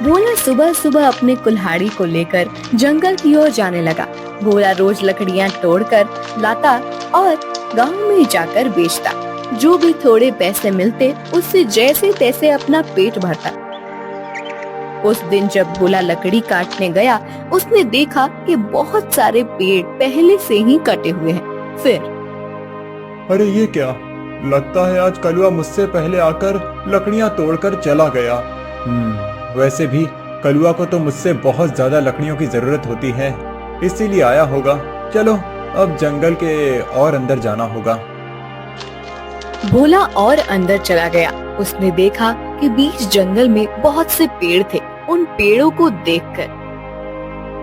भोला सुबह सुबह अपने कुल्हाड़ी को लेकर जंगल की ओर जाने लगा। भोला रोज लकड़ियां तोड़कर लाता और गांव में जाकर बेचता। जो भी थोड़े पैसे मिलते उससे जैसे तैसे अपना पेट भरता। उस दिन जब भोला लकड़ी काटने गया, उसने देखा कि बहुत सारे पेड़ पहले से ही कटे हुए हैं। फिर अरे ये क्या, लगता है आज कलुआ मुझसे पहले आकर लकड़ियां तोड़कर चला गया। वैसे भी कलुआ को तो मुझसे बहुत ज्यादा लकड़ियों की जरूरत होती है, इसीलिए आया होगा। चलो अब जंगल के और अंदर जाना होगा। भोला और अंदर चला गया। उसने देखा कि बीच जंगल में बहुत से पेड़ थे। उन पेड़ों को देखकर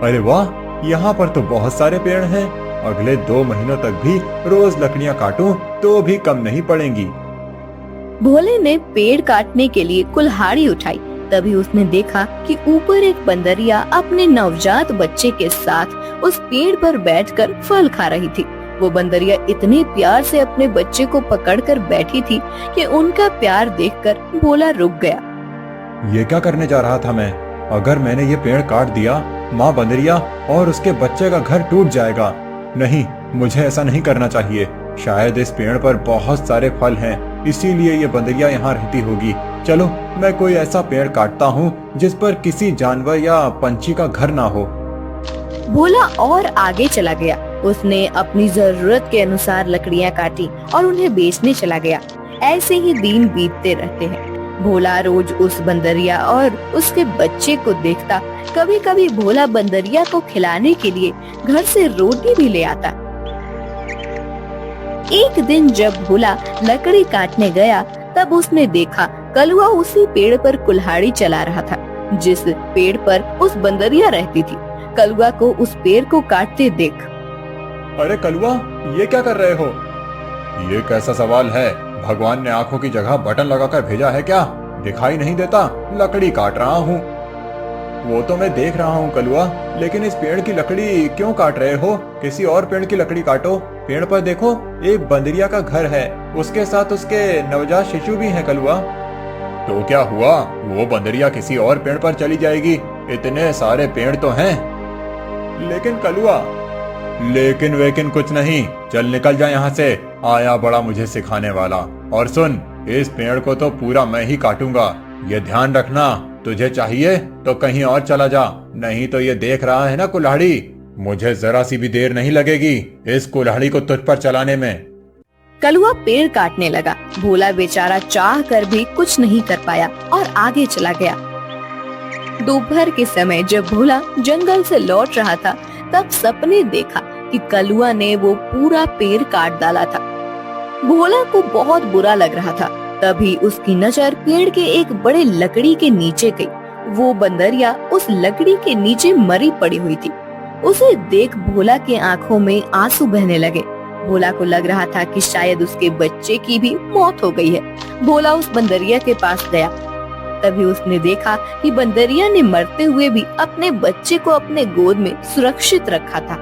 अरे वाह, यहाँ पर तो बहुत सारे पेड़ हैं। अगले 2 महीनों तक भी रोज लकड़ियाँ काटूं तो भी कम नहीं पड़ेंगी। भोले ने पेड़ काटने के लिए कुल्हाड़ी उठाई। तभी उसने देखा कि ऊपर एक बंदरिया अपने नवजात बच्चे के साथ उस पेड़ पर बैठकर फल खा रही थी। वो बंदरिया इतने प्यार से अपने बच्चे को पकड़कर बैठी थी कि उनका प्यार देखकर भोला रुक गया। ये क्या करने जा रहा था मैं? अगर मैंने ये पेड़ काट दिया, माँ बंदरिया और उसके बच्चे का घर टूट जाएगा। नहीं, मुझे ऐसा नहीं करना चाहिए। शायद इस पेड़ पर बहुत सारे फल हैं, इसीलिए ये बंदरिया यहाँ रहती होगी। चलो मैं कोई ऐसा पेड़ काटता हूँ जिस पर किसी जानवर या पंछी का घर ना हो। भोला और आगे चला गया। उसने अपनी जरूरत के अनुसार लकड़ियाँ काटी और उन्हें बेचने चला गया। ऐसे ही दिन बीतते रहते हैं। भोला रोज उस बंदरिया और उसके बच्चे को देखता। कभी कभी भोला बंदरिया को खिलाने के लिए घर से रोटी भी ले आता। एक दिन जब भोला लकड़ी काटने गया, तब उसने देखा कलुआ उसी पेड़ पर कुल्हाड़ी चला रहा था जिस पेड़ पर उस बंदरिया रहती थी। कलुआ को उस पेड़ को काटते देख, अरे कलुआ, ये क्या कर रहे हो? ये कैसा सवाल है? भगवान ने आंखों की जगह बटन लगाकर भेजा है क्या? दिखाई नहीं देता? लकड़ी काट रहा हूँ। वो तो मैं देख रहा हूँ कलुआ, लेकिन इस पेड़ की लकड़ी क्यों काट रहे हो? किसी और पेड़ की लकड़ी काटो। पेड़ पर देखो, एक बंदरिया का घर है, उसके साथ उसके नवजात शिशु भी हैं कलुआ। तो क्या हुआ? वो बंदरिया किसी और पेड़ पर चली जाएगी। इतने सारे पेड़ तो हैं। लेकिन कलुआ, लेकिन वेकिन कुछ नहीं। चल निकल जा यहाँ से। आया बड़ा मुझे सिखाने वाला। और सुन, इस पेड़ को तो पूरा मैं ही काटूंगा, ये ध्यान रखना। तुझे चाहिए तो कहीं और चला जा, नहीं तो ये देख रहा है ना कुल्हाड़ी, मुझे जरा सी भी देर नहीं लगेगी इस कुल्हाड़ी को तुझ पर चलाने में। कलुआ पेड़ काटने लगा। भोला बेचारा चाह कर भी कुछ नहीं कर पाया और आगे चला गया। दोपहर के समय जब भोला जंगल से लौट रहा था, तब सपने देखा कि कलुआ ने वो पूरा पेड़ काट डाला था। भोला को बहुत बुरा लग रहा था। तभी उसकी नजर पेड़ के एक बड़े लकड़ी के नीचे गई। वो बंदरिया उस लकड़ी के नीचे मरी पड़ी हुई थी। उसे देख भोला के आंखों में आंसू बहने लगे। भोला को लग रहा था कि शायद उसके बच्चे की भी मौत हो गई है। भोला उस बंदरिया के पास गया। तभी उसने देखा कि बंदरिया ने मरते हुए भी अपने बच्चे को अपने गोद में सुरक्षित रखा था।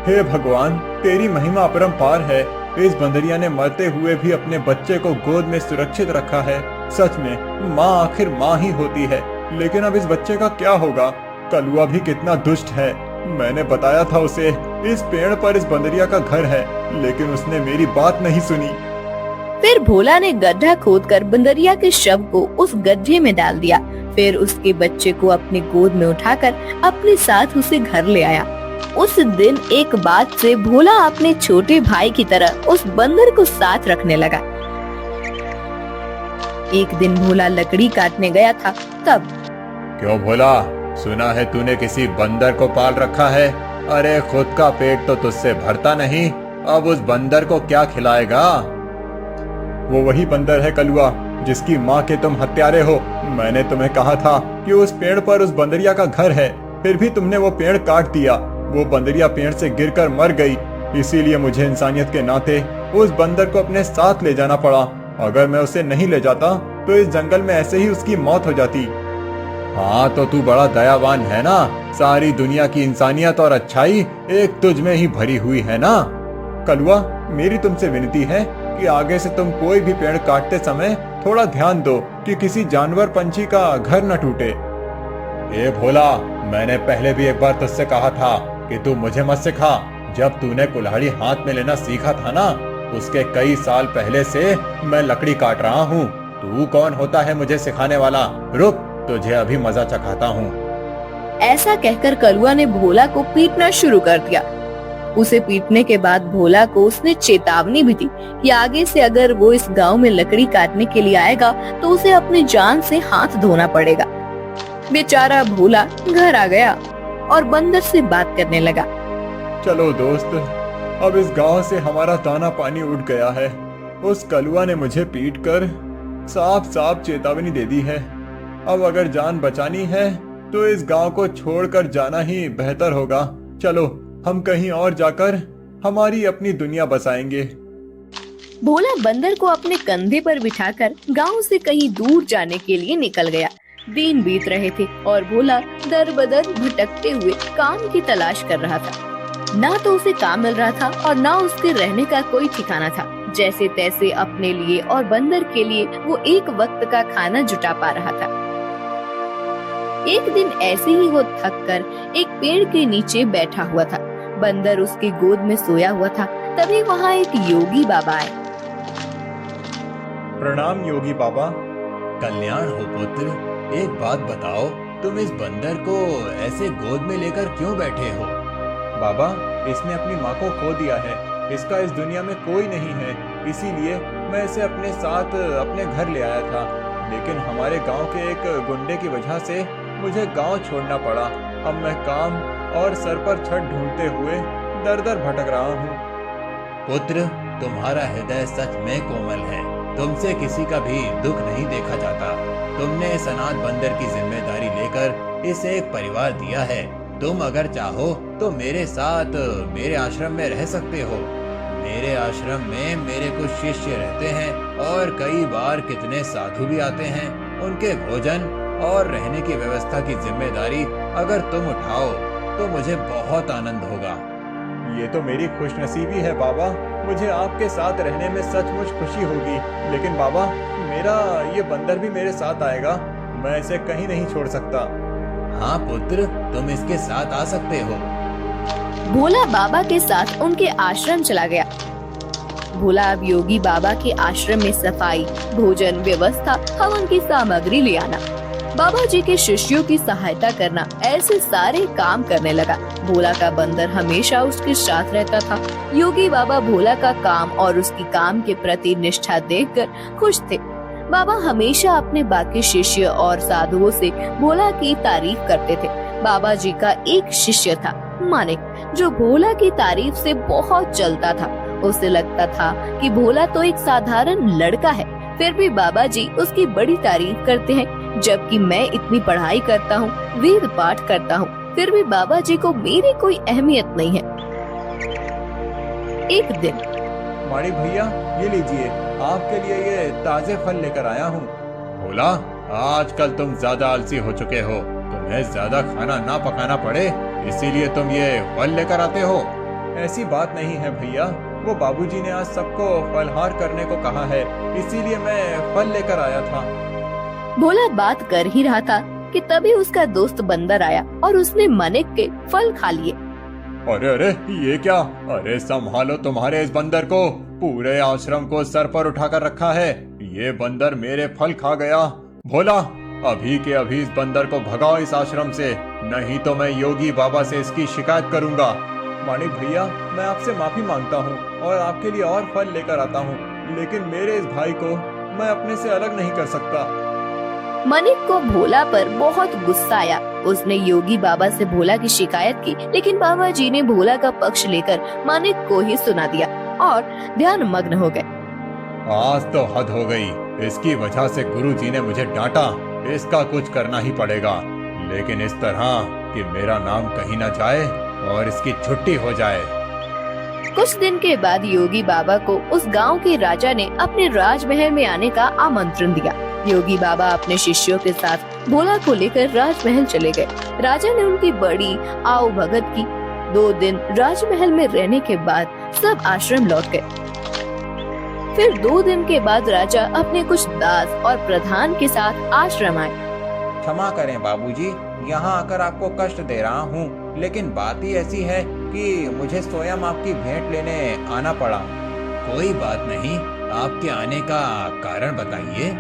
हे भगवान, तेरी महिमा अपरंपार है। इस बंदरिया ने मरते हुए भी अपने बच्चे को गोद में सुरक्षित रखा है। सच में माँ आखिर माँ ही होती है। लेकिन अब इस बच्चे का क्या होगा? कलुआ भी कितना दुष्ट है। मैंने बताया था उसे इस पेड़ पर इस बंदरिया का घर है, लेकिन उसने मेरी बात नहीं सुनी। फिर भोला ने गड्ढा खोदकर बंदरिया के शव को उस गड्ढे में डाल दिया। फिर उसके बच्चे को अपने गोद में उठाकर अपने साथ उसे घर ले आया। उस दिन एक बाद से भोला अपने छोटे भाई की तरह उस बंदर को साथ रखने लगा। एक दिन भोला लकड़ी काटने गया था। तब क्यों भोला, सुना है तूने किसी बंदर को पाल रखा है? अरे खुद का पेट तो तुझसे भरता नहीं, अब उस बंदर को क्या खिलाएगा? वो वही बंदर है कलुआ, जिसकी माँ के तुम हत्यारे हो। मैंने तुम्हें कहा था कि उस पेड़ पर उस बंदरिया का घर है, फिर भी तुमने वो पेड़ काट दिया। वो बंदरिया पेड़ से गिरकर मर गई, इसीलिए मुझे इंसानियत के नाते उस बंदर को अपने साथ ले जाना पड़ा। अगर मैं उसे नहीं ले जाता तो इस जंगल में ऐसे ही उसकी मौत हो जाती। हाँ तो तू बड़ा दयावान है ना, सारी दुनिया की इंसानियत और अच्छाई एक तुझ में ही भरी हुई है ना। कलुआ, मेरी तुमसे विनती है कि आगे से तुम कोई भी पेड़ काटते समय थोड़ा ध्यान दो कि किसी जानवर पंछी का घर न टूटे। ए भोला, मैंने पहले भी एक बार तुझसे कहा था कि तू मुझे मत सिखा। जब तूने कुल्हाड़ी हाथ में लेना सीखा था ना, उसके कई साल पहले से मैं लकड़ी काट रहा हूँ। तू कौन होता है मुझे सिखाने वाला? रुक, तुझे अभी मजा चखाता हूँ। ऐसा कहकर कलुआ ने भोला को पीटना शुरू कर दिया। उसे पीटने के बाद भोला को उसने चेतावनी भी दी कि आगे से अगर वो इस गांव में लकड़ी काटने के लिए आएगा तो उसे अपनी जान से हाथ धोना पड़ेगा। बेचारा भोला घर आ गया और बंदर से बात करने लगा। चलो दोस्त, अब इस गांव से हमारा दाना पानी उठ गया है। उस कलुआ ने मुझे पीटकर साफ साफ चेतावनी दे दी है। अब अगर जान बचानी है तो इस गांव को छोड़कर जाना ही बेहतर होगा। चलो, हम कहीं और जाकर हमारी अपनी दुनिया बसाएंगे। भोला बंदर को अपने कंधे पर बिठाकर गांव से कहीं दूर जाने के लिए निकल गया। दिन बीत रहे थे और भोला दर बदर भटकते हुए काम की तलाश कर रहा था। ना तो उसे काम मिल रहा था और ना उसके रहने का कोई ठिकाना था। जैसे तैसे अपने लिए और बंदर के लिए वो एक वक्त का खाना जुटा पा रहा था। एक दिन ऐसे ही वो थक कर एक पेड़ के नीचे बैठा हुआ था। बंदर उसकी गोद में सोया हुआ था। तभी वहाँ एक योगी बाबा आए। प्रणाम योगी बाबा। कल्याण हो पुत्र। एक बात बताओ, तुम इस बंदर को ऐसे गोद में लेकर क्यों बैठे हो? बाबा, इसने अपनी माँ को खो दिया है। इसका इस दुनिया में कोई नहीं है, इसीलिए मैं इसे अपने साथ अपने घर ले आया था। लेकिन हमारे गांव के एक गुंडे की वजह से मुझे गांव छोड़ना पड़ा। अब मैं काम और सर पर छत ढूंढते हुए दर दर भटक रहा हूँ। पुत्र, तुम्हारा हृदय सच में कोमल है। तुमसे किसी का भी दुख नहीं देखा जाता। तुमने इस अनाथ बंदर की जिम्मेदारी लेकर इसे एक परिवार दिया है। तुम अगर चाहो तो मेरे साथ मेरे आश्रम में रह सकते हो। मेरे आश्रम में मेरे कुछ शिष्य रहते हैं और कई बार कितने साधु भी आते हैं। उनके भोजन और रहने की व्यवस्था की जिम्मेदारी अगर तुम उठाओ तो मुझे बहुत आनंद होगा। ये तो मेरी खुशनसीबी है बाबा। मुझे आपके साथ रहने में सचमुच खुशी होगी। लेकिन बाबा, मेरा ये बंदर भी मेरे साथ आएगा। मैं इसे कहीं नहीं छोड़ सकता। हाँ पुत्र, तुम इसके साथ आ सकते हो। भोला बाबा के साथ उनके आश्रम चला गया। भोला अब योगी बाबा के आश्रम में सफाई, भोजन व्यवस्था, हवन की सामग्री ले आना, बाबा जी के शिष्यों की सहायता करना, ऐसे सारे काम करने लगा। भोला का बंदर हमेशा उसके साथ रहता था। योगी बाबा भोला का काम और उसकी काम के प्रति निष्ठा देखकर खुश थे। बाबा हमेशा अपने बाकी शिष्य और साधुओं से भोला की तारीफ करते थे। बाबा जी का एक शिष्य था मानिक, जो भोला की तारीफ से बहुत जलता था। उसे लगता था कि भोला तो एक साधारण लड़का है, फिर भी बाबा जी उसकी बड़ी तारीफ करते हैं। जबकि मैं इतनी पढ़ाई करता हूँ, वेद पाठ करता हूँ, फिर भी बाबा जी को मेरी कोई अहमियत नहीं है। एक दिन, माणिक भैया, ये लीजिए, आपके लिए ये ताजे फल लेकर आया हूँ। भोला, आजकल तुम ज्यादा आलसी हो चुके हो। तुम्हें ज्यादा खाना ना पकाना पड़े, इसीलिए तुम ये फल लेकर आते हो। ऐसी बात नहीं है भैया, वो बाबूजी ने आज सबको फलहार करने को कहा है, इसीलिए मैं फल लेकर आया था। भोला बात कर ही रहा था कि तभी उसका दोस्त बंदर आया और उसने मानिक के फल खा लिए। अरे अरे, ये क्या? अरे संभालो तुम्हारे इस बंदर को। पूरे आश्रम को सर पर उठाकर रखा है। ये बंदर मेरे फल खा गया। भोला, अभी के अभी इस बंदर को भगाओ इस आश्रम से, नहीं तो मैं योगी बाबा से इसकी शिकायत करूंगा। मानिक भैया, मैं आपसे माफी मांगता हूँ और आपके लिए और फल लेकर आता हूँ, लेकिन मेरे इस भाई को मैं अपने से अलग नहीं कर सकता। मानिक को भोला पर बहुत गुस्सा आया। उसने योगी बाबा से भोला की शिकायत की, लेकिन बाबा जी ने भोला का पक्ष लेकर मानिक को ही सुना दिया और ध्यान मग्न हो गए। आज तो हद हो गई। इसकी वजह से गुरुजी ने मुझे डांटा। इसका कुछ करना ही पड़ेगा, लेकिन इस तरह कि मेरा नाम कहीं न जाए और इसकी छुट्टी हो जाए। कुछ दिन के बाद योगी बाबा को उस गांव के राजा ने अपने राजमहल में आने का आमंत्रण दिया। योगी बाबा अपने शिष्यों के साथ भोला को लेकर राजमहल चले गए। राजा ने उनकी बड़ी आओ भगत की। 2 दिन राजमहल में रहने के बाद सब आश्रम लौट गए। फिर 2 दिन के बाद राजा अपने कुछ दास और प्रधान के साथ आश्रम आए। क्षमा करें बाबूजी, यहाँ आकर आपको कष्ट दे रहा हूँ, लेकिन बात ही ऐसी है कि मुझे स्वयं आपकी भेंट लेने आना पड़ा। कोई बात नहीं, आपके आने का कारण बताइए।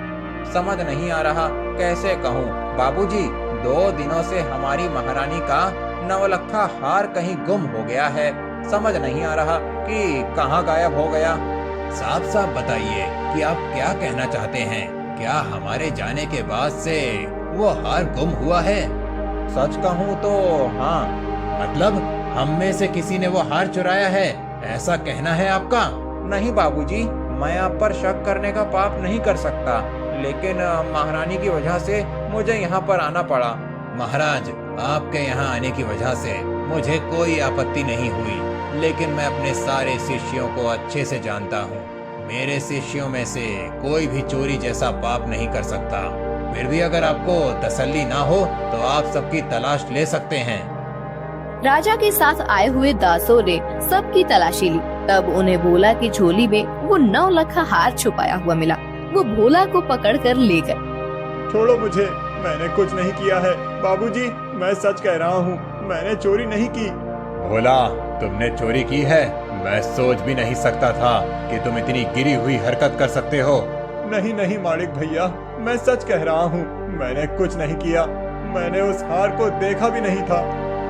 समझ नहीं आ रहा कैसे कहूँ बाबूजी, 2 दिनों से हमारी महारानी का नवलखा हार कहीं गुम हो गया है। समझ नहीं आ रहा कि कहाँ गायब हो गया। साफ साफ बताइए कि आप क्या कहना चाहते हैं। क्या हमारे जाने के बाद से वो हार गुम हुआ है? सच कहूँ तो हाँ। मतलब हम में से किसी ने वो हार चुराया है, ऐसा कहना है आपका? नहीं बाबूजी, मैं आप पर शक करने का पाप नहीं कर सकता, लेकिन महारानी की वजह से मुझे यहाँ पर आना पड़ा। महाराज, आपके यहाँ आने की वजह से मुझे कोई आपत्ति नहीं हुई, लेकिन मैं अपने सारे शिष्यों को अच्छे से जानता हूँ। मेरे शिष्यों में से कोई भी चोरी जैसा पाप नहीं कर सकता। फिर भी अगर आपको तसल्ली ना हो तो आप सबकी तलाश ले सकते हैं। राजा के साथ आए हुए दासों ने सबकी तलाशी ली। तब उन्हें भोला की झोली में वो 9 लखा हार छुपाया हुआ मिला। वो भोला को पकड़कर ले गए। छोड़ो मुझे, मैंने कुछ नहीं किया है। बाबूजी, मैं सच कह रहा हूँ, मैंने चोरी नहीं की। भोला, तुमने चोरी की है? मैं सोच भी नहीं सकता था कि तुम इतनी गिरी हुई हरकत कर सकते हो। नहीं नहीं मालिक भैया, मैं सच कह रहा हूँ, मैंने कुछ नहीं किया। मैंने उस हार को देखा भी नहीं था।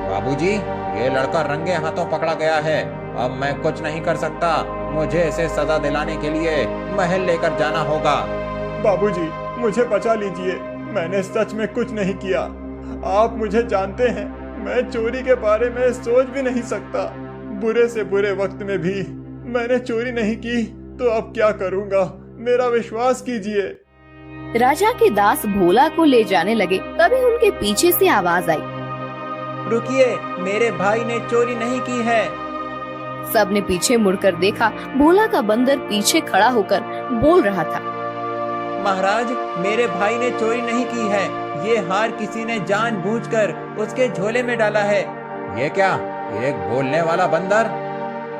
बाबूजी, ये लड़का रंगे हाथों पकड़ा गया है। अब मैं कुछ नहीं कर सकता। मुझे इसे सजा दिलाने के लिए महल लेकर जाना होगा। बाबूजी, मुझे बचा लीजिए, मैंने सच में कुछ नहीं किया। आप मुझे जानते हैं, मैं चोरी के बारे में सोच भी नहीं सकता। बुरे से बुरे वक्त में भी मैंने चोरी नहीं की, तो अब क्या करूँगा, मेरा विश्वास कीजिए। राजा के दास भोला को ले जाने लगे। तभी उनके पीछे से आवाज आई, रुकिए, मेरे भाई ने चोरी नहीं की है। सबने पीछे मुड़कर देखा। भोला का बंदर पीछे खड़ा होकर बोल रहा था, महाराज, मेरे भाई ने चोरी नहीं की है। ये हार किसी ने जानबूझकर उसके झोले में डाला है। ये क्या, एक बोलने वाला बंदर?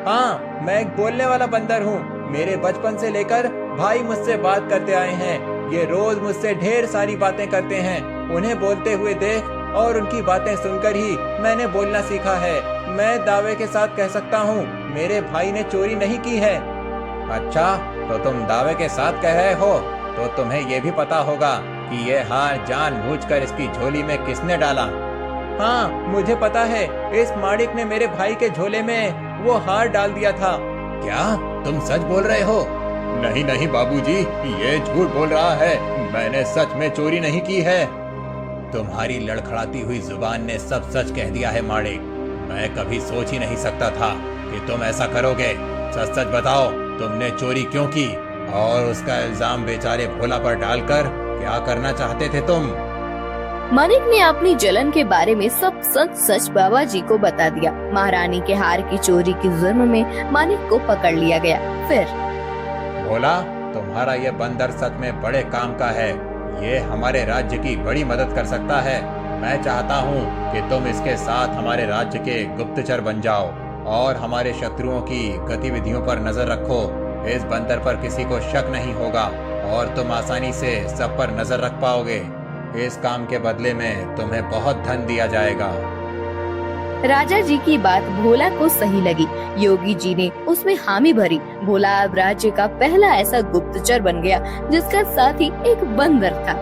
हाँ, मैं एक बोलने वाला बंदर हूँ। मेरे बचपन से लेकर भाई मुझसे बात करते आए हैं। ये रोज मुझसे ढेर सारी बातें करते हैं। उन्हें बोलते हुए देख और उनकी बातें सुनकर ही मैंने बोलना सीखा है। मैं दावे के साथ कह सकता हूँ, मेरे भाई ने चोरी नहीं की है। अच्छा, तो तुम दावे के साथ कह रहे हो, तो तुम्हें ये भी पता होगा कि ये हार जानबूझकर इसकी झोली में किसने डाला? हाँ, मुझे पता है। इस माड़िक ने मेरे भाई के झोले में वो हार डाल दिया था। क्या तुम सच बोल रहे हो? नहीं नहीं बाबूजी, ये झूठ बोल रहा है। मैंने सच में चोरी नहीं की है। तुम्हारी लड़खड़ाती हुई जुबान ने सब सच कह दिया है माड़िक। मैं कभी सोच ही नहीं सकता था कि तुम ऐसा करोगे। सच सच बताओ, तुमने चोरी क्यों की? और उसका इल्जाम बेचारे भोला पर डालकर क्या करना चाहते थे तुम? मानिक ने अपनी जलन के बारे में सब सच सच बाबा जी को बता दिया। महारानी के हार की चोरी के जुर्म में मानिक को पकड़ लिया गया। फिर भोला, तुम्हारा ये बंदर सच में बड़े काम का है। ये हमारे राज्य की बड़ी मदद कर सकता है। मैं चाहता हूँ कि तुम इसके साथ हमारे राज्य के गुप्तचर बन जाओ और हमारे शत्रुओं की गतिविधियों पर नजर रखो। इस बंदर पर किसी को शक नहीं होगा और तुम आसानी से सब पर नजर रख पाओगे। इस काम के बदले में तुम्हें बहुत धन दिया जाएगा। राजा जी की बात भोला को सही लगी। योगी जी ने उसमें हामी भरी। भोला अब राज्य का पहला ऐसा गुप्तचर बन गया जिसका साथ ही एक बंदर था।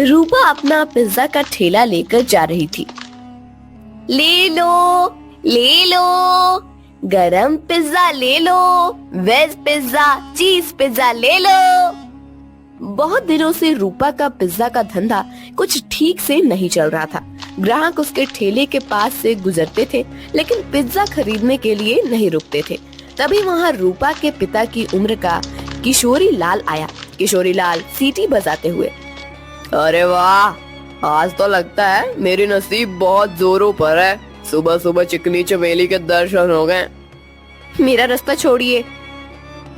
रूपा अपना पिज्जा का ठेला लेकर जा रही थी। ले लो, गरम पिज्जा ले लो, वेज पिज्जा, चीज पिज्जा ले लो। बहुत दिनों से रूपा का पिज्जा का धंधा कुछ ठीक से नहीं चल रहा था। ग्राहक उसके ठेले के पास से गुजरते थे, लेकिन पिज्जा खरीदने के लिए नहीं रुकते थे। तभी वहाँ रूपा के पिता की उम्र का किशोरी लाल आया। किशोरी लाल सीटी बजाते हुए, अरे वाह, आज तो लगता है मेरी नसीब बहुत जोरों पर है। सुबह सुबह चिकनी चमेली के दर्शन हो गए। मेरा रास्ता छोड़िए।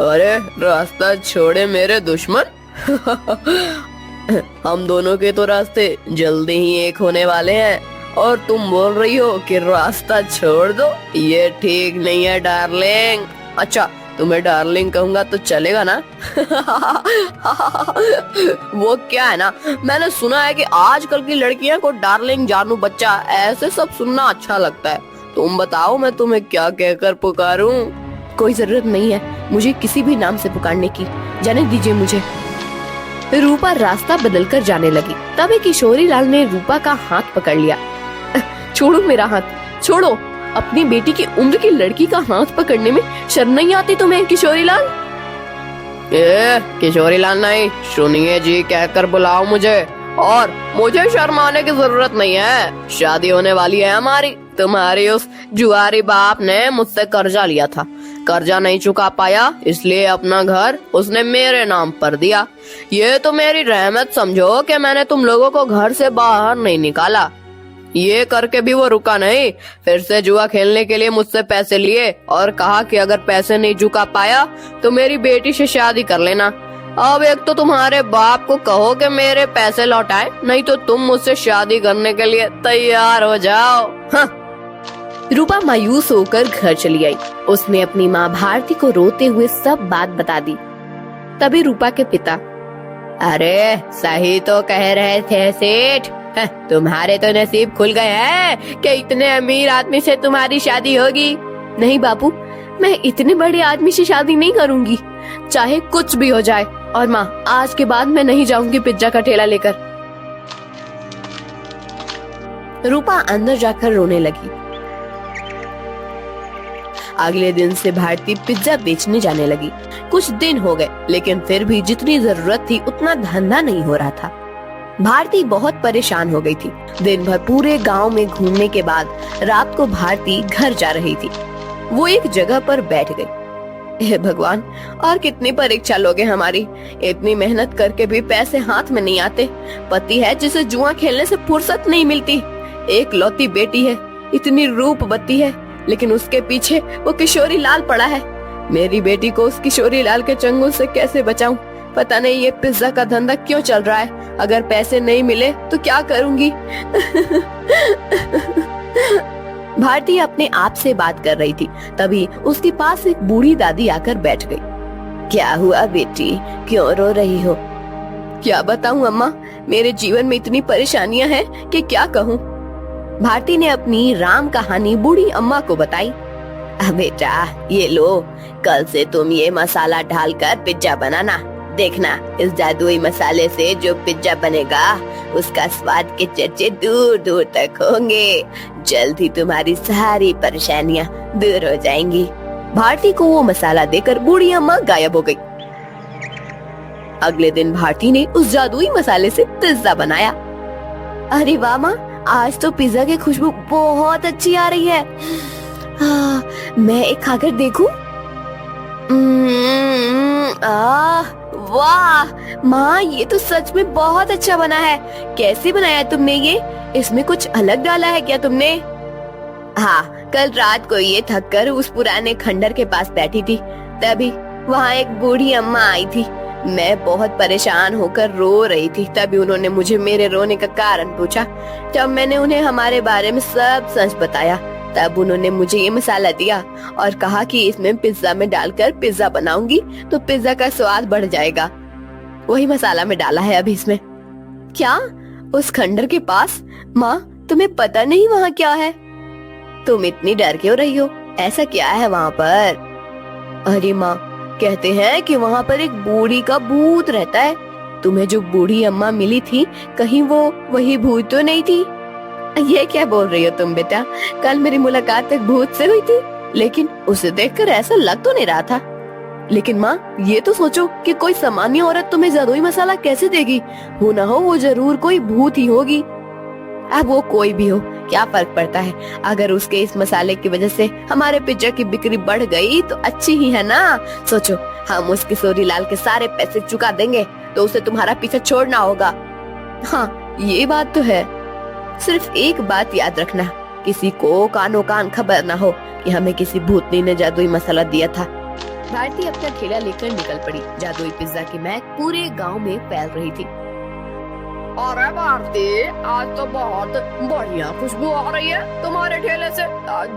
अरे रास्ता छोड़े मेरे दुश्मन। हम दोनों के तो रास्ते जल्दी ही एक होने वाले हैं और तुम बोल रही हो कि रास्ता छोड़ दो। ये ठीक नहीं है डार्लिंग। अच्छा, तुम्हें डार्लिंग कहूंगा तो चलेगा ना? वो क्या है ना, मैंने सुना है कि आजकल की लड़कियां को डार्लिंग, जानू, बच्चा ऐसे सब सुनना अच्छा लगता है। तुम बताओ मैं तुम्हें क्या कहकर पुकारूं? कोई जरूरत नहीं है मुझे किसी भी नाम से पुकारने की, जाने दीजिए मुझे। रूपा रास्ता बदलकर जाने लगी। तभी किशोरी लाल ने रूपा का हाथ पकड़ लिया। छोड़ो मेरा हाथ, छोड़ो। अपनी बेटी की उम्र की लड़की का हाथ पकड़ने में शर्म नहीं आती तुम्हें किशोरी लाल? किशोरी लाल नहीं, सुनिए जी कहकर बुलाओ मुझे, और मुझे शर्माने की जरूरत नहीं है। शादी होने वाली है हमारी। तुम्हारी उस जुआरी बाप ने मुझसे कर्जा लिया था, कर्जा नहीं चुका पाया, इसलिए अपना घर उसने मेरे नाम पर दिया। ये तो मेरी रहमत समझो कि मैंने तुम लोगों को घर से बाहर नहीं निकाला। ये करके भी वो रुका नहीं, फिर से जुआ खेलने के लिए मुझसे पैसे लिए और कहा कि अगर पैसे नहीं चुका पाया तो मेरी बेटी से शादी कर लेना। अब एक तो तुम्हारे बाप को कहो कि मेरे पैसे लौटाए, नहीं तो तुम मुझसे शादी करने के लिए तैयार हो जाओ। हाँ। रूपा मायूस होकर घर चली आई। उसने अपनी माँ भारती को रोते हुए सब बात बता दी। तभी रूपा के पिता, अरे सही तो कह रहे थे सेठ, तुम्हारे तो नसीब खुल गए हैं कि इतने अमीर आदमी से तुम्हारी शादी होगी। नहीं बापू, मैं इतने बड़े आदमी से शादी नहीं करूंगी, चाहे कुछ भी हो जाए। और माँ, आज के बाद मैं नहीं जाऊंगी पिज्जा का ठेला लेकर। रूपा अंदर जाकर रोने लगी। अगले दिन से भारती पिज्जा बेचने जाने लगी। कुछ दिन हो गए, लेकिन फिर भी जितनी जरूरत थी उतना धंधा नहीं हो रहा था। भारती बहुत परेशान हो गई थी। दिन भर पूरे गांव में घूमने के बाद रात को भारती घर जा रही थी। वो एक जगह पर बैठ गई। हे भगवान, और कितनी परीक्षा लोगे हमारी। इतनी मेहनत करके भी पैसे हाथ में नहीं आते। पति है जिसे जुआ खेलने से फुर्सत नहीं मिलती। एक लौती बेटी है, इतनी रूपवती है, लेकिन उसके पीछे वो किशोरी लाल पड़ा है। मेरी बेटी को उस किशोरी लाल के चंगुल से कैसे बचाऊं? पता नहीं ये पिज्जा का धंधा क्यों चल रहा है। अगर पैसे नहीं मिले तो क्या करूंगी? भारती अपने आप से बात कर रही थी। तभी उसके पास एक बूढ़ी दादी आकर बैठ गई। क्या हुआ बेटी, क्यों रो रही हो? क्या बताऊं अम्मा, मेरे जीवन में इतनी परेशानियां हैं कि क्या कहूं। भारती ने अपनी राम कहानी बूढ़ी अम्मा को बताई। बेटा ये लो, कल से तुम ये मसाला डालकर पिज्जा बनाना। देखना, इस जादुई मसाले से जो पिज्जा बनेगा उसका स्वाद के चर्चे दूर दूर तक होंगे। जल्द ही तुम्हारी सारी परेशानियां दूर हो जाएंगी। भारती को वो मसाला देकर बूढ़ी अम्मा गायब हो गई। अगले दिन भारती ने उस जादुई मसाले से पिज्जा बनाया। अरे वाह माँ, आज तो पिज्जा की खुशबू बहुत अच्छी आ रही है। मैं एक खाकर देखूं? वाह माँ, ये तो सच में बहुत अच्छा बना है। कैसे बनाया तुमने ये? इसमें कुछ अलग डाला है क्या तुमने? हाँ, कल रात को ये थक कर उस पुराने खंडर के पास बैठी थी, तभी वहाँ एक बूढ़ी अम्मा आई थी। मैं बहुत परेशान होकर रो रही थी। तभी उन्होंने मुझे मेरे रोने का कारण पूछा। जब मैंने उन्हें हमारे बारे में सब सच बताया, तब उन्होंने मुझे ये मसाला दिया और कहा कि इसमें पिज्जा में डालकर पिज्जा बनाऊंगी तो पिज्जा का स्वाद बढ़ जाएगा। वही मसाला में डाला है अभी इसमें। क्या? उस खंडर के पास? माँ, तुम्हें पता नहीं वहाँ क्या है? तुम इतनी डर क्यों रही हो? ऐसा क्या है वहाँ पर? अरे माँ, कहते हैं कि वहाँ पर एक बूढ़ी का भूत रहता है। तुम्हें जो बूढ़ी अम्मा मिली थी, कहीं वो वही भूत तो नहीं थी? ये क्या बोल रही हो तुम बेटा? कल मेरी मुलाकात एक भूत से हुई थी, लेकिन उसे देखकर ऐसा लग तो नहीं रहा था। लेकिन माँ, ये तो सोचो कि कोई सामान्य औरत तुम्हें जादुई मसाला कैसे देगी? हो ना हो वो जरूर कोई भूत ही होगी। अब वो कोई भी हो, क्या फर्क पड़ता है? अगर उसके इस मसाले की वजह से हमारे पिज्जा की बिक्री बढ़ गई तो अच्छी ही है ना। सोचो, हम उस किशोरी लाल के सारे पैसे चुका देंगे तो उसे तुम्हारा पीछा छोड़ना होगा। हाँ, ये बात तो है। सिर्फ एक बात याद रखना, किसी को कानो कान खबर ना हो कि हमें किसी भूतनी ने जादुई मसाला दिया था। भारती अपना ठेला लेकर निकल पड़ी। जादुई पिज्जा की महक पूरे गांव में फैल रही थी। अरे भारती, आज तो बहुत बढ़िया खुशबू आ रही है तुम्हारे ठेले से।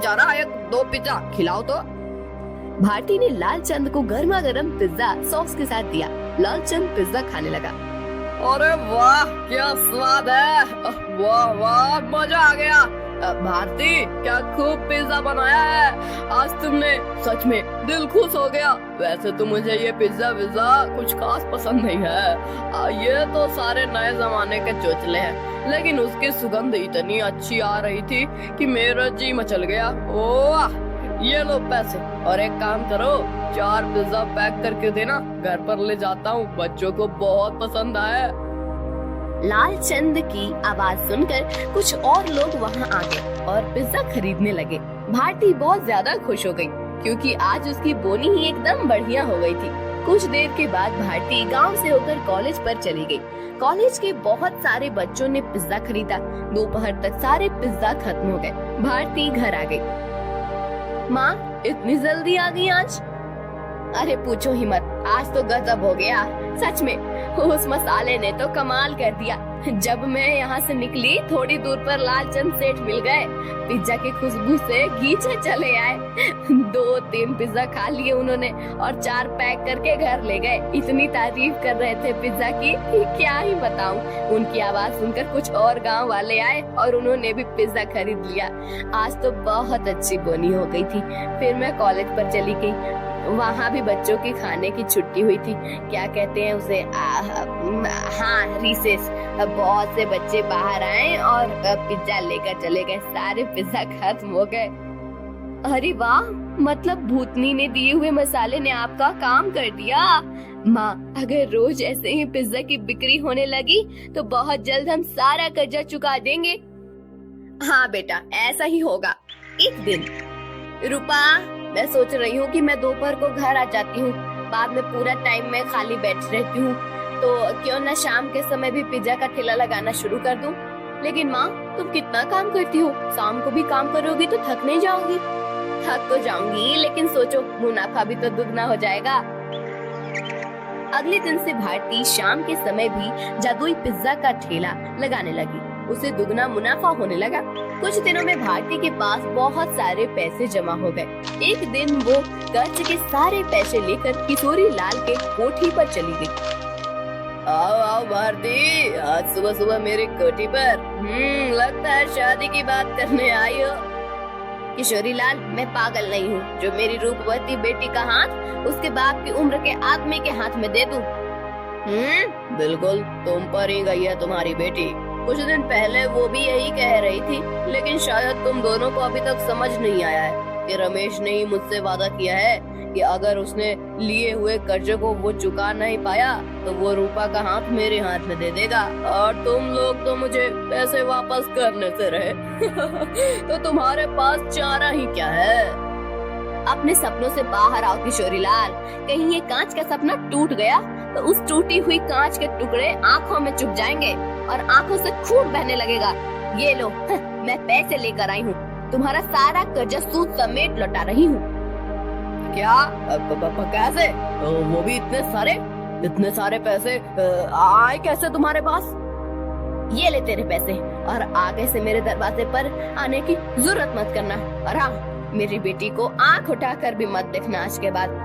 जरा एक दो पिज्जा खिलाओ तो। भारती ने लालचंद को गर्मा गर्म पिज्जा सॉस के साथ दिया। लालचंद पिज्जा खाने लगा। अरे वाह क्या स्वाद है, वाह वाह मजा आ गया। भारती क्या खूब पिज्जा बनाया है, आज तुमने सच में दिल खुश हो गया। वैसे तो मुझे ये पिज्जा विज्जा कुछ खास पसंद नहीं है, ये तो सारे नए जमाने के चोचले हैं, लेकिन उसकी सुगंध इतनी अच्छी आ रही थी कि मेरा जी मचल गया। ओह ये लो पैसे, और एक काम करो 4 पिज्जा पैक करके देना, घर पर ले जाता हूँ, बच्चों को बहुत पसंद आया। लालचंद की आवाज सुनकर कुछ और लोग वहां आ गए और पिज्जा खरीदने लगे। भारती बहुत ज्यादा खुश हो गई क्योंकि आज उसकी बोनी ही एकदम बढ़िया हो गई थी। कुछ देर के बाद भारती गांव से होकर कॉलेज पर चली गई। कॉलेज के बहुत सारे बच्चों ने पिज्जा खरीदा। दोपहर तक सारे पिज्जा खत्म हो गए। भारती घर आ गई। माँ इतनी जल्दी आ गई आज? अरे पूछो ही मत, आज तो गजब हो गया सच में। उस मसाले ने तो कमाल कर दिया। जब मैं यहाँ से निकली थोड़ी दूर पर लालचंद सेठ मिल गए। पिज्जा की खुशबू से गीचे चले आए। 2-3 पिज्जा खा लिए उन्होंने और 4 पैक करके घर ले गए। इतनी तारीफ कर रहे थे पिज्जा की कि क्या ही बताऊं। उनकी आवाज सुनकर कुछ और गांव वाले आए और उन्होंने भी पिज्जा खरीद लिया। आज तो बहुत अच्छी बोनी हो गई थी। फिर मैं कॉलेज पर चली गई। वहाँ भी बच्चों की खाने की छुट्टी हुई थी, क्या कहते हैं उसे, हाँ रिसेस। बहुत से बच्चे बाहर आए और पिज्जा लेकर चले गए। सारे पिज्जा खत्म हो गए। अरे वाह, मतलब भूतनी ने दिए हुए मसाले ने आपका काम कर दिया। माँ अगर रोज ऐसे ही पिज्जा की बिक्री होने लगी तो बहुत जल्द हम सारा कर्जा चुका देंगे। हाँ बेटा ऐसा ही होगा। एक दिन रूपा, मैं सोच रही हूँ कि मैं दोपहर को घर आ जाती हूँ, बाद में पूरा टाइम मैं खाली बैठ रहती हूँ, तो क्यों न शाम के समय भी पिज्जा का ठेला लगाना शुरू कर दूँ। लेकिन माँ तुम कितना काम करती हो, शाम को भी काम करोगी तो थक नहीं जाओगी? थक तो जाऊंगी, लेकिन सोचो मुनाफा भी तो दुगना हो जाएगा। अगले दिन से भारती शाम के समय भी जादुई पिज्जा का ठेला लगाने लगी। उसे दुगना मुनाफा होने लगा। कुछ दिनों में भारती के पास बहुत सारे पैसे जमा हो गए। एक दिन वो कर्ज के सारे पैसे लेकर किशोरी लाल के कोठी पर चली गई। आओ आओ भारती, आज सुबह सुबह मेरी कोठी पर। लगता है शादी की बात करने आई हो। किशोरी लाल, मैं पागल नहीं हूँ जो मेरी रूपवती बेटी का हाथ उसके बाप की उम्र के आदमी के हाथ में दे दूं। बिल्कुल तुम पर ही गई है तुम्हारी बेटी। कुछ दिन पहले वो भी यही कह रही थी, लेकिन शायद तुम दोनों को अभी तक समझ नहीं आया है कि रमेश ने ही मुझसे वादा किया है कि अगर उसने लिए हुए कर्जे को वो चुका नहीं पाया तो वो रूपा का हाथ मेरे हाथ में दे देगा, और तुम लोग तो मुझे पैसे वापस करने से रहे। तो तुम्हारे पास चारा ही क्या है? अपने सपनों से बाहर आओ किशोरी लाल। कहीं ये कांच का सपना टूट गया तो उस टूटी हुई कांच के टुकड़े आँखों में चुभ जाएंगे और आँखों से खून बहने लगेगा। ये लो, मैं पैसे लेकर आई हूँ, तुम्हारा सारा कर्जा सूद समेत लौटा रही हूँ। क्या? कैसे? वो भी इतने सारे पैसे आए कैसे तुम्हारे पास? ये ले तेरे पैसे, और आगे से मेरे दरवाजे पर आने की जरूरत मत करना। और हाँ, मेरी बेटी को आंख उठाकर भी मत देखना आज के बाद।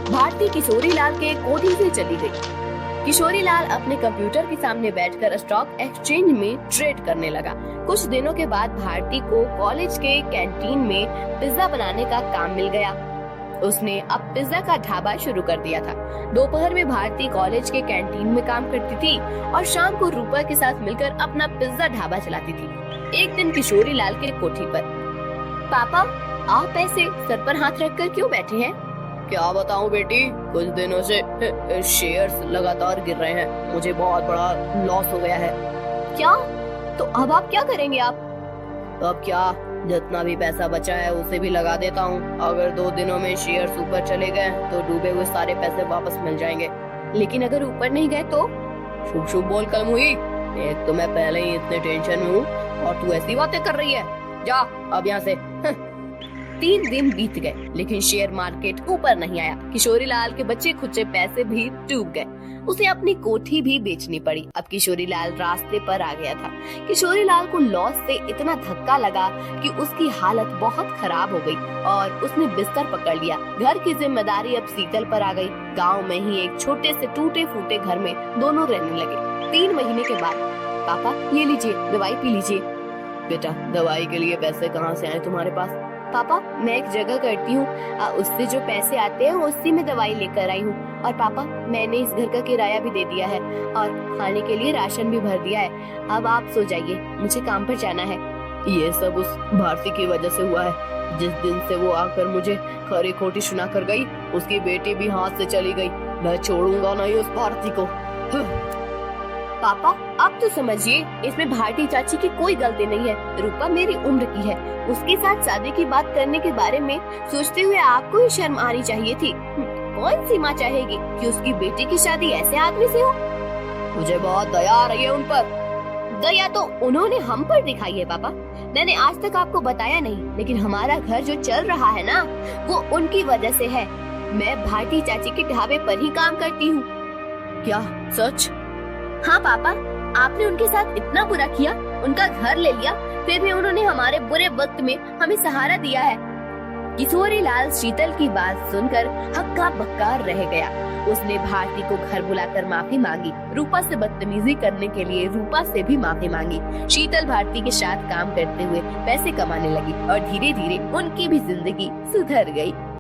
भारती किशोरी लाल के कोठी से चली गई। किशोरी लाल अपने कंप्यूटर के सामने बैठकर स्टॉक एक्सचेंज में ट्रेड करने लगा। कुछ दिनों के बाद भारती को कॉलेज के कैंटीन में पिज्जा बनाने का काम मिल गया। उसने अब पिज्जा का ढाबा शुरू कर दिया था। दोपहर में भारती कॉलेज के कैंटीन में काम करती थी और शाम को रूपा के साथ मिलकर अपना पिज्जा ढाबा चलाती थी। एक दिन किशोरी लाल के कोठी पर, पापा आप ऐसे सर पर हाथ रखकर क्यों बैठे हैं? क्या बताऊं बेटी, कुछ दिनों से शेयर्स लगातार गिर रहे हैं, मुझे बहुत बड़ा लॉस हो गया है। क्या? तो अब आप क्या करेंगे? आप अब क्या, जितना भी पैसा बचा है उसे भी लगा देता हूँ। अगर 2 दिनों में शेयर्स ऊपर चले गए तो डूबे हुए सारे पैसे वापस मिल जाएंगे। लेकिन अगर ऊपर नहीं गए तो? शुभ शुभ बोल कलम हुई। एक तो मैं पहले ही इतने टेंशन में हूँ और तू ऐसी बातें कर रही है। जा अब यहाँ से। 3 दिन बीत गए लेकिन शेयर मार्केट ऊपर नहीं आया। किशोरी लाल के बचे खुचे पैसे भी डूब गए। उसे अपनी कोठी भी बेचनी पड़ी। अब किशोरी लाल रास्ते पर आ गया था। किशोरी लाल को लॉस से इतना धक्का लगा कि उसकी हालत बहुत खराब हो गई और उसने बिस्तर पकड़ लिया। घर की जिम्मेदारी अब शीतल पर आ गई। गांव में ही एक छोटे से टूटे फूटे घर में दोनों रहने लगे। 3 महीने के बाद, पापा ये लीजिए, दवाई पी लीजिए। बेटा, दवाई के लिए पैसे कहाँ से आए तुम्हारे पास? पापा, मैं एक जगह करती हूँ, उससे जो पैसे आते हैं उसी में दवाई लेकर आई हूँ। और पापा, मैंने इस घर का किराया भी दे दिया है और खाने के लिए राशन भी भर दिया है। अब आप सो जाइए, मुझे काम पर जाना है। ये सब उस भारती की वजह से हुआ है। जिस दिन से वो आकर मुझे खरी खोटी सुना कर गई, उसकी बेटी भी हाथ से चली गई। मैं छोड़ूंगा नहीं उस भारती को। पापा, अब तो समझिए, इसमें भारती चाची की कोई गलती नहीं है। रूपा मेरी उम्र की है। उसके साथ शादी की बात करने के बारे में सोचते हुए आपको ही शर्म आनी चाहिए थी। कौन सी माँ चाहेगी कि उसकी बेटी की शादी ऐसे आदमी से हो? मुझे बहुत दया आ रही है उन पर। दया तो उन्होंने हम पर दिखाई है पापा। मैंने आज तक आपको बताया नहीं, लेकिन हमारा घर जो चल रहा है ना, वो उनकी वजह से है। मैं भारती चाची के ढाबे पर ही काम करती हूँ। क्या सच? हाँ पापा, आपने उनके साथ इतना बुरा किया, उनका घर ले लिया, फिर भी उन्होंने हमारे बुरे वक्त में हमें सहारा दिया है। किशोरी लाल शीतल की बात सुनकर हक्का बक्का रह गया। उसने भारती को घर बुलाकर माफी मांगी। रूपा से बदतमीजी करने के लिए रूपा से भी माफी मांगी। शीतल भारती के साथ काम करते हुए पैसे कमाने लगी और धीरे धीरे उनकी भी जिंदगी सुधर गई।